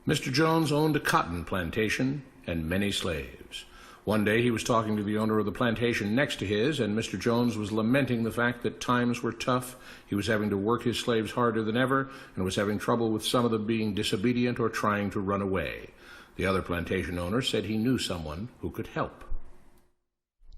Mr. Jones owned a cotton plantation and many slaves. One day he was talking to the owner of the plantation next to his, and Mr. Jones was lamenting the fact that times were tough. He was having to work his slaves harder than ever, and was having trouble with some of them being disobedient or trying to run away. The other plantation owner said he knew someone who could help.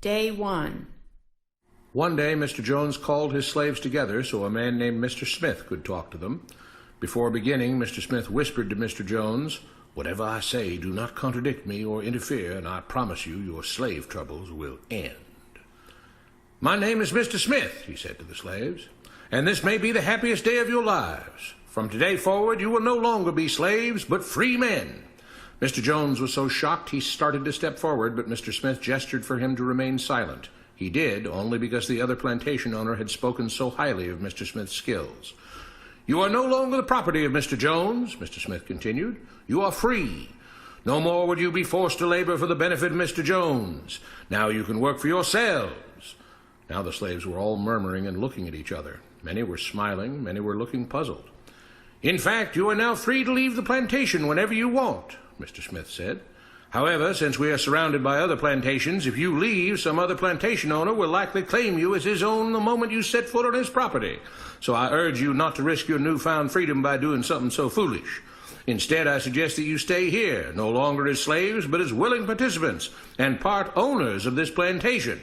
Day 1. One day Mr. Jones called his slaves together so a man named Mr. Smith could talk to them. Before beginning, Mr. Smith whispered to Mr. Jones, "Whatever I say, do not contradict me or interfere, and I promise you your slave troubles will end." "My name is Mr. Smith," he said to the slaves, "and this may be the happiest day of your lives. From today forward, you will no longer be slaves, but free men." Mr. Jones was so shocked he started to step forward, but Mr. Smith gestured for him to remain silent. He did, only because the other plantation owner had spoken so highly of Mr. Smith's skills. "You are no longer the property of Mr. Jones," Mr. Smith continued. "You are free. No more would you be forced to labor for the benefit of Mr. Jones. Now you can work for yourselves." Now the slaves were all murmuring and looking at each other. Many were smiling, many were looking puzzled. "In fact, you are now free to leave the plantation whenever you want," Mr. Smith said. "However, since we are surrounded by other plantations, if you leave, some other plantation owner will likely claim you as his own the moment you set foot on his property. So I urge you not to risk your newfound freedom by doing something so foolish. Instead, I suggest that you stay here, no longer as slaves, but as willing participants and part owners of this plantation.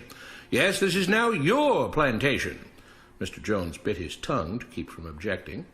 Yes, this is now your plantation." Mr. Jones bit his tongue to keep from objecting.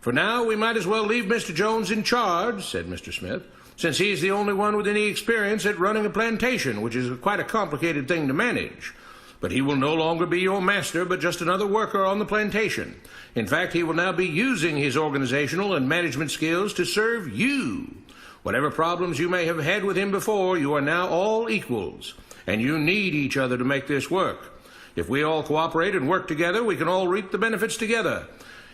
"For now, we might as well leave Mr. Jones in charge," said Mr. Smith, "since he is the only one with any experience at running a plantation, which is quite a complicated thing to manage. But he will no longer be your master, but just another worker on the plantation. In fact, he will now be using his organizational and management skills to serve you. Whatever problems you may have had with him before, you are now all equals, and you need each other to make this work. If we all cooperate and work together, we can all reap the benefits together.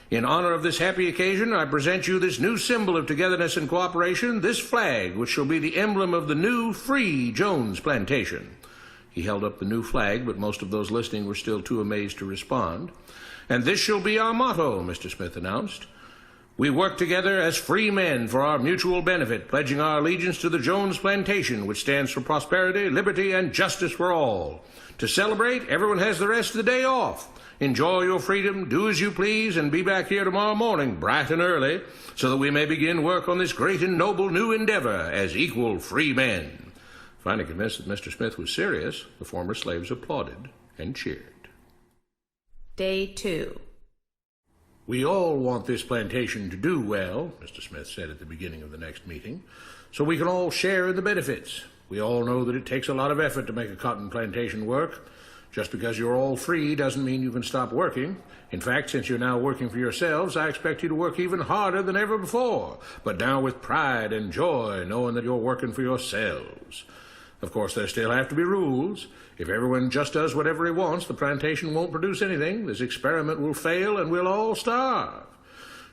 In honor of this happy occasion, I present you this new symbol of togetherness and cooperation, this flag, which shall be the emblem of the new, free Jones Plantation." He held up the new flag, but most of those listening were still too amazed to respond. "And this shall be our motto," Mr. Smith announced. "We work together as free men for our mutual benefit, pledging our allegiance to the Jones Plantation, which stands for prosperity, liberty, and justice for all. To celebrate, everyone has the rest of the day off. Enjoy your freedom, do as you please, and be back here tomorrow morning, bright and early, so that we may begin work on this great and noble new endeavor as equal free men." Finally convinced that Mr. Smith was serious, the former slaves applauded and cheered. Day 2. "We all want this plantation to do well," Mr. Smith said at the beginning of the next meeting, "so we can all share in the benefits. We all know that it takes a lot of effort to make a cotton plantation work. Just because you're all free doesn't mean you can stop working. In fact, since you're now working for yourselves, I expect you to work even harder than ever before, but now with pride and joy, knowing that you're working for yourselves. Of course, there still have to be rules. If everyone just does whatever he wants, the plantation won't produce anything. This experiment will fail, and we'll all starve.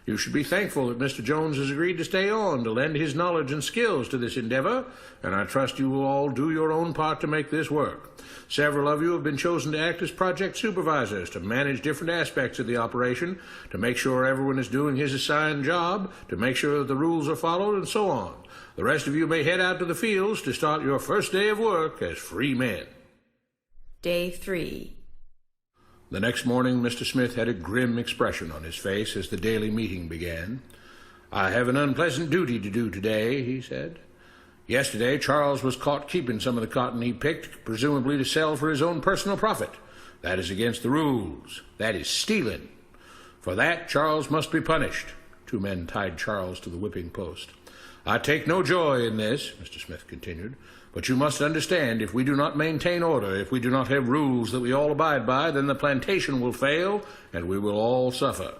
You should be thankful that Mr. Jones has agreed to stay on to lend his knowledge and skills to this endeavor, and I trust you will all do your own part to make this work. Several of you have been chosen to act as project supervisors to manage different aspects of the operation, to make sure everyone is doing his assigned job, to make sure that the rules are followed, and so on. The rest of you may head out to the fields to start your first day of work as free men." Day 3. The next morning, Mr. Smith had a grim expression on his face as the daily meeting began. "I have an unpleasant duty to do today," he said. "Yesterday, Charles was caught keeping some of the cotton he picked, presumably to sell for his own personal profit. That is against the rules. That is stealing. For that, Charles must be punished." Two men tied Charles to the whipping post. "I take no joy in this," Mr. Smith continued, "but you must understand, if we do not maintain order, if we do not have rules that we all abide by, then the plantation will fail, and we will all suffer."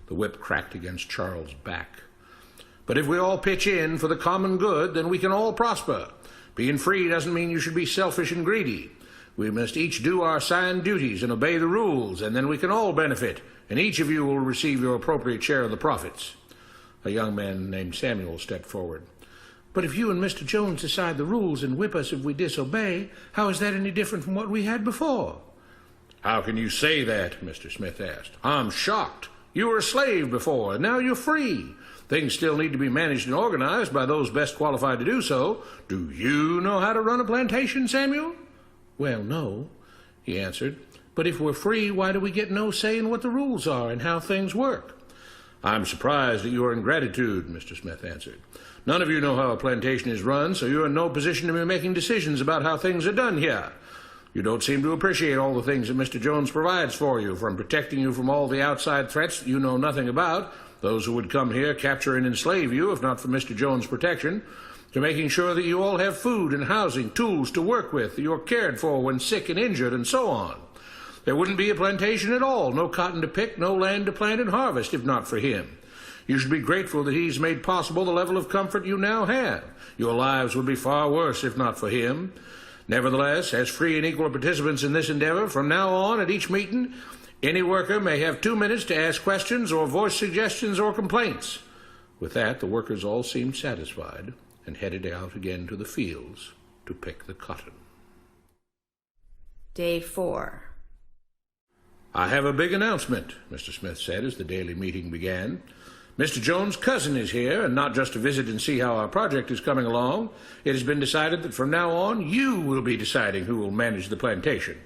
The whip cracked against Charles' back. "But if we all pitch in for the common good, then we can all prosper. Being free doesn't mean you should be selfish and greedy. We must each do our assigned duties and obey the rules, and then we can all benefit, and each of you will receive your appropriate share of the profits." A young man named Samuel stepped forward. "But if you and Mr. Jones decide the rules and whip us if we disobey, how is that any different from what we had before?" "How can you say that?" Mr. Smith asked. "I'm shocked. You were a slave before, and now you're free. Things still need to be managed and organized by those best qualified to do so. Do you know how to run a plantation, Samuel?" "Well, no," he answered. "But if we're free, why do we get no say in what the rules are and how things work?" "I'm surprised at your ingratitude," Mr. Smith answered. "None of you know how a plantation is run, so you're in no position to be making decisions about how things are done here. You don't seem to appreciate all the things that Mr. Jones provides for you, from protecting you from all the outside threats that you know nothing about, those who would come here, capture and enslave you, if not for Mr. Jones' protection, to making sure that you all have food and housing, tools to work with, that you're cared for when sick and injured, and so on. There wouldn't be a plantation at all, no cotton to pick, no land to plant and harvest, if not for him. You should be grateful that he's made possible the level of comfort you now have. Your lives would be far worse if not for him. Nevertheless, as free and equal participants in this endeavor, from now on at each meeting, any worker may have 2 minutes to ask questions or voice suggestions or complaints." With that, the workers all seemed satisfied and headed out again to the fields to pick the cotton. Day 4. "I have a big announcement," Mr. Smith said as the daily meeting began. "Mr. Jones' cousin is here, and not just to visit and see how our project is coming along. It has been decided that from now on you will be deciding who will manage the plantation.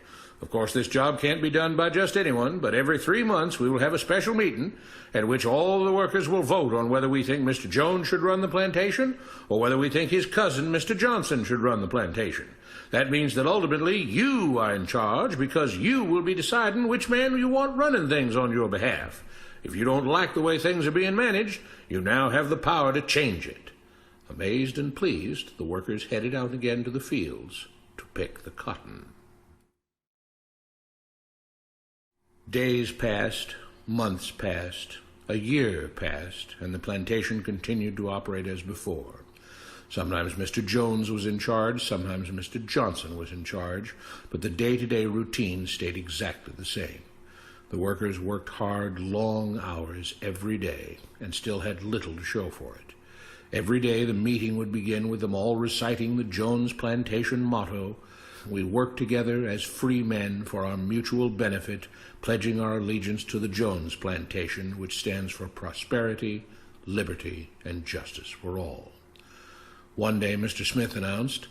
Of course, this job can't be done by just anyone, but every 3 months we will have a special meeting at which all the workers will vote on whether we think Mr. Jones should run the plantation or whether we think his cousin, Mr. Johnson, should run the plantation. That means that ultimately you are in charge because you will be deciding which man you want running things on your behalf. If you don't like the way things are being managed, you now have the power to change it." Amazed and pleased, the workers headed out again to the fields to pick the cotton. Days passed, months passed, a year passed, and the plantation continued to operate as before. Sometimes Mr. Jones was in charge, sometimes Mr. Johnson was in charge, but the day-to-day routine stayed exactly the same. The workers worked hard, long hours every day, and still had little to show for it. Every day the meeting would begin with them all reciting the Jones Plantation motto, "We work together as free men for our mutual benefit, pledging our allegiance to the Jones Plantation, which stands for prosperity, liberty, and justice for all." One day Mr. Smith announced,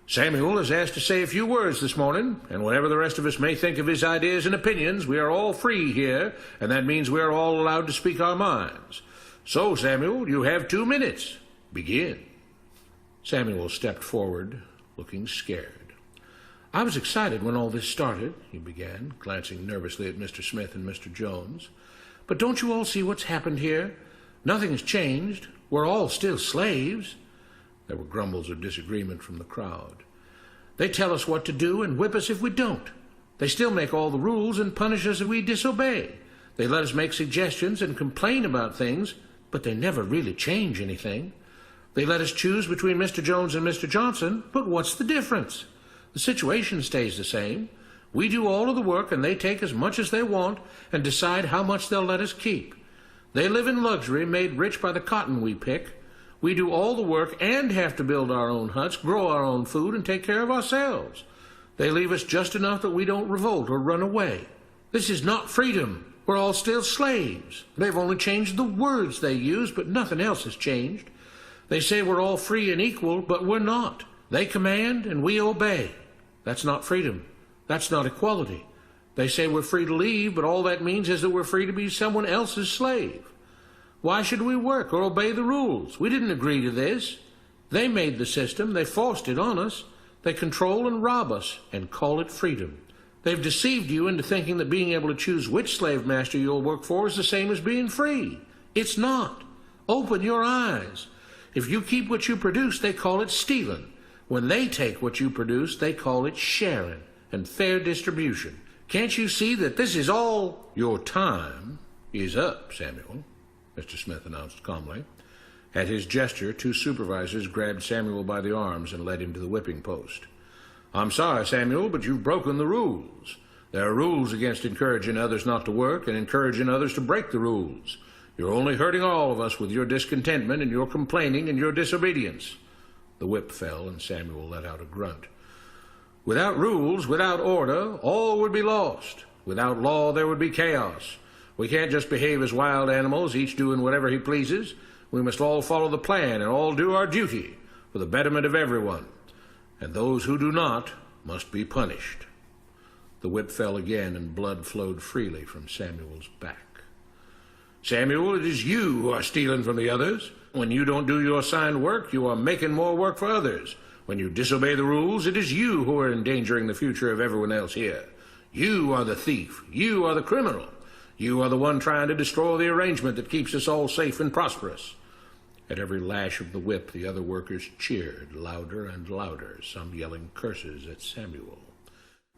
"Samuel is asked to say a few words this morning, and whatever the rest of us may think of his ideas and opinions, we are all free here, and that means we are all allowed to speak our minds. So, Samuel, you have 2 minutes. Begin." Samuel stepped forward, looking scared. "I was excited when all this started," he began, glancing nervously at Mr. Smith and Mr. Jones. "But don't you all see what's happened here? Nothing has changed. We're all still slaves." There were grumbles of disagreement from the crowd. "They tell us what to do and whip us if we don't. They still make all the rules and punish us if we disobey. They let us make suggestions and complain about things, but they never really change anything. They let us choose between Mr. Jones and Mr. Johnson, but what's the difference? The situation stays the same. We do all of the work and they take as much as they want and decide how much they'll let us keep. They live in luxury, made rich by the cotton we pick. We do all the work and have to build our own huts, grow our own food, and take care of ourselves. They leave us just enough that we don't revolt or run away. This is not freedom. We're all still slaves. They've only changed the words they use, but nothing else has changed. They say we're all free and equal, but we're not. They command and we obey. That's not freedom. That's not equality. They say we're free to leave, but all that means is that we're free to be someone else's slave. Why should we work or obey the rules? We didn't agree to this. They made the system. They forced it on us. They control and rob us and call it freedom. They've deceived you into thinking that being able to choose which slave master you'll work for is the same as being free. It's not. Open your eyes. If you keep what you produce, they call it stealing. When they take what you produce, they call it sharing and fair distribution. Can't you see that this is all? Your time is up, Samuel, Mr. Smith announced calmly. At his gesture, 2 supervisors grabbed Samuel by the arms and led him to the whipping post. I'm sorry, Samuel, but you've broken the rules. There are rules against encouraging others not to work and encouraging others to break the rules. You're only hurting all of us with your discontentment and your complaining and your disobedience. The whip fell and Samuel let out a grunt. Without rules, without order, all would be lost. Without law, there would be chaos. We can't just behave as wild animals, each doing whatever he pleases. We must all follow the plan and all do our duty for the betterment of everyone, and those who do not must be punished. The whip fell again, and blood flowed freely from Samuel's back. Samuel, it is you who are stealing from the others. When you don't do your assigned work, you are making more work for others. When you disobey the rules, it is you who are endangering the future of everyone else here. You are the thief. You are the criminal. You are the one trying to destroy the arrangement that keeps us all safe and prosperous. At every lash of the whip, the other workers cheered louder and louder, some yelling curses at Samuel.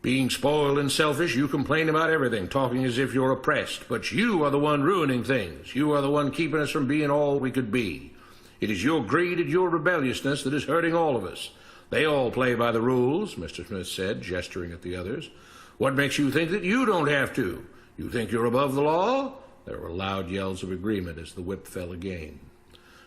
Being spoiled and selfish, you complain about everything, talking as if you're oppressed. But you are the one ruining things. You are the one keeping us from being all we could be. It is your greed and your rebelliousness that is hurting all of us. They all play by the rules, Mr. Smith said, gesturing at the others. What makes you think that you don't have to? You think you're above the law? There were loud yells of agreement as the whip fell again.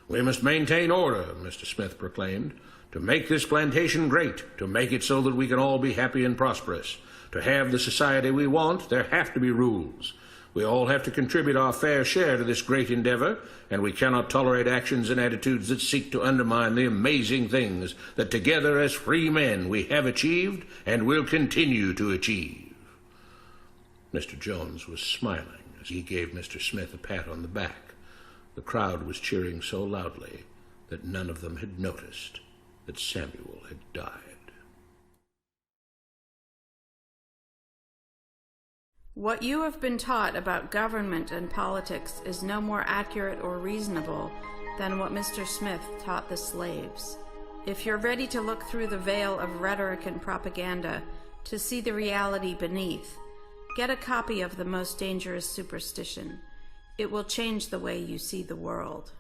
We must maintain order, Mr. Smith proclaimed, to make this plantation great, to make it so that we can all be happy and prosperous. To have the society we want, there have to be rules. We all have to contribute our fair share to this great endeavor, and we cannot tolerate actions and attitudes that seek to undermine the amazing things that together as free men we have achieved and will continue to achieve. Mr. Jones was smiling as he gave Mr. Smith a pat on the back. The crowd was cheering so loudly that none of them had noticed that Samuel had died. What you have been taught about government and politics is no more accurate or reasonable than what Mr. Smith taught the slaves. If you're ready to look through the veil of rhetoric and propaganda to see the reality beneath, get a copy of The Most Dangerous Superstition. It will change the way you see the world.